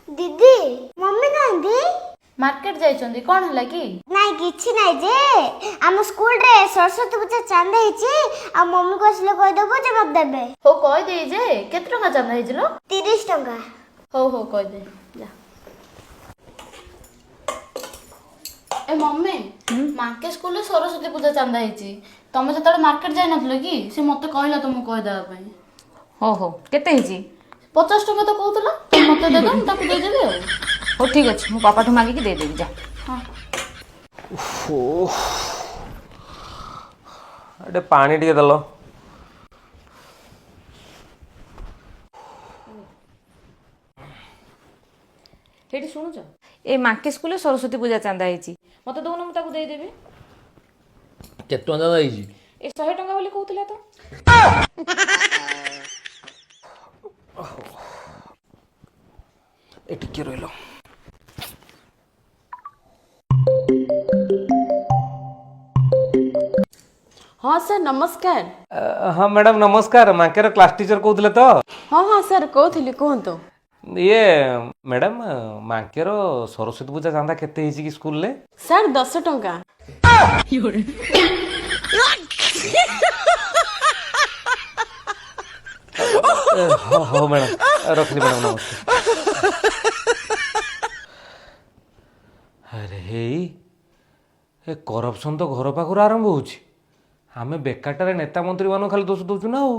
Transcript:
दीदी mummy कहंदी market जाइछंदी कोन हला की नाइ किछि नाइ जे हम स्कूल रे सरस्वती पूजा चांदा हिची आ मम्मी को असले कह देबो जे मत देबे हो कह दे जे केते टका चांदा हिजलो 30 टका हो हो कह दे जा ए मम्मी मार्केट स्कूल सरस्वती पूजा चांदा हिची तमे जतले मार्केट जाय नथलो की से मते कहला तुम कह देबा पई हो हो केते हिची 50 टका तो कहतला मते दे दम ताकू दे देबे हो ठीक अछि मो पापा ठु मागी के दे देबी जा हां अरे पानी टिके दलो हेटी सुनुछ ए माके स्कूल सरस्वती पूजा चांदा हिची मते दोन मु ताकू दे देबी केते टका जाईजी ए 100 टका बोली कहतला तो ए टिके रोइलो हाँ सर नमस्कार। हाँ मैडम नमस्कार माकेर क्लास टीचर कहते तो हाँ हाँ सर कहली कहतु ये मैडम माकेर सरस्वती पूजा चांदा केते हिची की स्कूल ले सर 10 टंका। हाँ मैडम रखली मैडम नमस्कार अरे हे करप्शन तो घर पाखर आरंभ होची आमे बेकारटारे नेता मंत्री मान खाली दोष दउछु ना हो